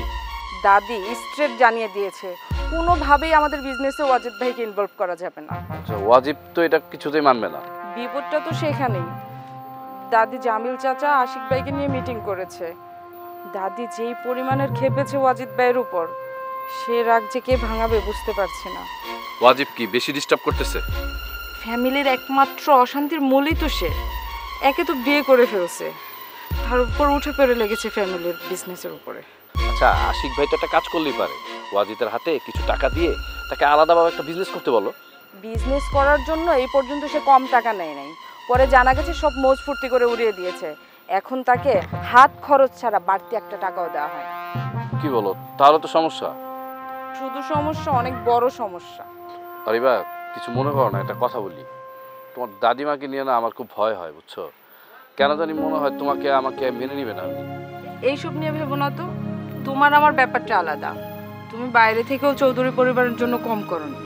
দাদি স্ট্রেট জানিয়ে দিয়েছে কোনোভাবেই আমাদের বিজনেসে ওয়াজিদ ভাইকে ইনভলভ করা যাবে না। আচ্ছা, ওয়াজিব তো এটা কিছুতেই মানবে না। বিপদটা তো সেখানেই। দাদি জামিল চাচা আশিক ভাইকে নিয়ে মিটিং করেছে। দাদি যেই পরিমাণের খেপেছে ওয়াজিদ ভাইয়ের উপর, সে রাগ যে কে ভাঙাবে বুঝতে পারছি না। ওয়াজিব কি বেশি ডিস্টার্ব করতেছে? ফ্যামিলির একমাত্র অশান্তির মূলই তো সে। একে তো বিয়ে করে ফেলছে, তার উপর উঠে পড়ে লেগেছে ফ্যামিলির বিজনেসের উপরে। আচ্ছা, আশিক ভাই তো একটা কাজ করলেই পারে, ওয়াজিদের হাতে কিছু টাকা দিয়ে তাকে আলাদাভাবে একটা বিজনেস করতে বলো। বিজনেস করার জন্য এই পর্যন্ত সে কম টাকা নেয় নাই, পরে জানা গেছে সব মৌজ ফুর্তি করে উড়িয়ে দিয়েছে। এখন তাকে হাত খরচ ছাড়া বাড়তি একটা টাকাও দেওয়া হয়। কি বলো, তাহলে তো সমস্যা। শুধু সমস্যা, অনেক বড় সমস্যা। আরিবা, কিছু মনে করো না, একটা কথা বলি। তোমার দাদিমাকে নিয়ে না আমার খুব ভয় হয়, বুঝছো? কেন জানি মনে হয় তোমাকে আমাকে মেনে নিবে না। এইসব নিয়ে ভেবো না তো, তোমার আমার ব্যাপারটা আলাদা। তুমি বাইরে থেকেও চৌধুরী পরিবারের জন্য কম করো না।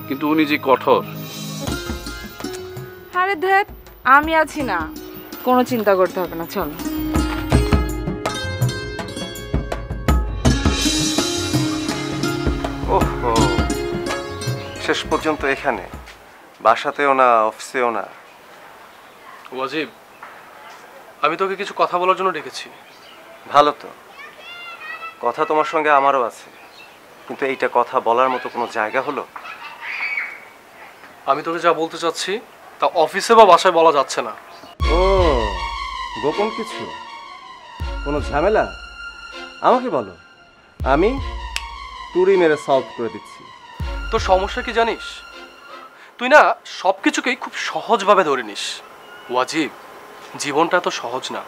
কিন্তু উনি যে কঠোর। আরে ধ্যাত, আমি আছি না, কোনো চিন্তা করতে হবে না, চলো। ওহো, শেষ পর্যন্ত এখানে, বাসাতেও না, অফিসেও না। ওয়াজিব, আমি তোকে কিছু কথা বলার জন্য ডেকেছি। ভালো তো, কথা তোমার সঙ্গে আমারও আছে, কিন্তু এইটা কথা বলার মতো কোনো জায়গা হলো? আমি তোকে যা বলতে চাচ্ছি তা অফিসে বা বাসায় বলা যাচ্ছে না। ও, গোপন কিছু, কোনো ঝামেলা? আমাকে বলো, আমি তুড়ি মেরে সলভ করে দিচ্ছি। তোর সমস্যা কি জানিস? তুই না সব কিছুকেই খুব সহজভাবে ধরে নিস। ওয়াজিব, জীবনটা তো সহজ না।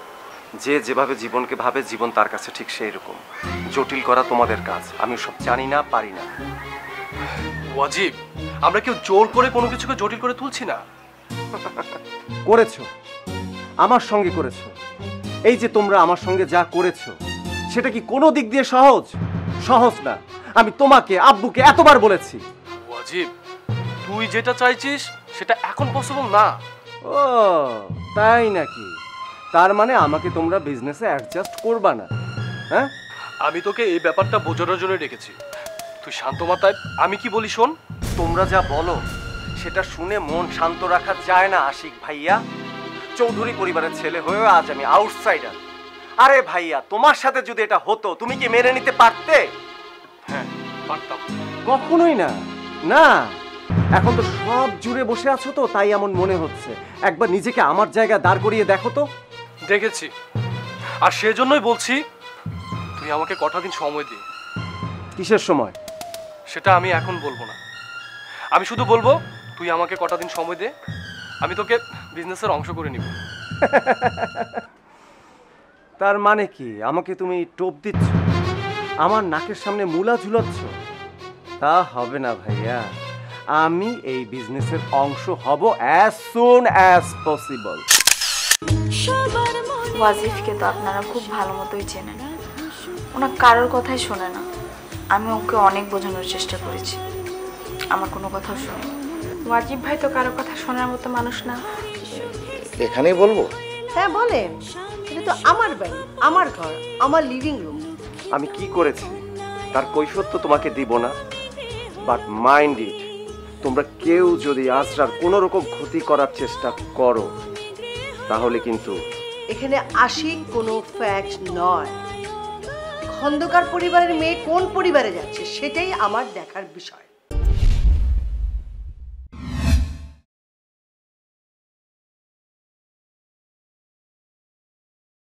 যে যেভাবে জীবনকে ভাবে, জীবন তার কাছে ঠিক সেই রকম। জটিল করা তোমাদের কাজ, আমি সব জানি না, পারি না। ওয়াজিব, আমরা কেউ জোর করে কোনো কিছুকে জটিল করে তুলছি না। করেছো, আমার সঙ্গে করেছো। এই যে তোমরা আমার সঙ্গে যা করেছো, সেটা কি কোনো দিক দিয়ে সহজ? সহজ না। আমি তোমাকে, আব্বুকে এতবার বলেছি। ওয়াজিব, তুই যেটা চাইছিস সেটা এখন পসিবল না। ও তাই নাকি? তার মানে আমাকে তোমরা বিজনেসে অ্যাডজাস্ট করবা না? হ্যাঁ, আমি তোকে এই ব্যাপারটা বোঝানোর জন্য ডেকেছি। তুই শান্ত মাথায় আমি কি বলি শোন। তোমরা যা বলো সেটা শুনে মন শান্ত রাখা যায় না আশিক ভাইয়া। চৌধুরী পরিবারের ছেলে হয়েও আজ আমি আউটসাইডার। আরে ভাইয়া, তোমার সাথে যদি এটা হতো তুমি কি মেনে নিতে পারতে? হ্যাঁ, পারতাম। কখনোই না। না, এখন তো সব জুড়ে বসে আছো তো, তাই এমন মনে হচ্ছে। একবার নিজেকে আমার জায়গায় দাঁড় করিয়ে দেখো তো। দেখেছি, আর সেজন্যই বলছি তুই আমাকে কটা দিন সময় দে। কিসের সময়? সেটা আমি এখন বলবো না, আমি শুধু বলবো তুই আমাকে কটা দিন সময় দে, আমি তোকে বিজনেসের অংশ করে নিব। তার মানে কি আমাকে তুমি টোপ দিচ্ছ, আমার নাকের সামনে মূলা ঝুলাচ্ছ? তা হবে না ভাইয়া, আমি এই বিজনেসের অংশ হব অ্যাজ সুন অ্যাজ পসিবল। ওয়াজিফকে তো আপনারা খুব ভালো মতোই চেনেন, ওনার কারোর কথাই শোনে না। আমি ওকে অনেক বোঝানোর চেষ্টা করেছি, আমার কোনো কথাও শোনে। ওয়াজিব ভাই তো কারোর কথা শোনার মতো মানুষ না। এখানেই বলবো? হ্যাঁ বলেন, এটা তো আমার বাড়ি, আমার ঘর, আমার লিভিং রুম। আমি কি করেছি তার কৈফিয়ত তো তোমাকে দিব না, বাট মাইন্ড ইট, তোমরা কেউ যদি আজরার কোনো রকম ক্ষতি করার চেষ্টা করো তাহলে কিন্তু এখানে আশিক কোনো ফ্যাক্ট নয়। খন্দকার পরিবারের মেয়ে কোন পরিবারে যাচ্ছে সেটাই আমার দেখার বিষয়।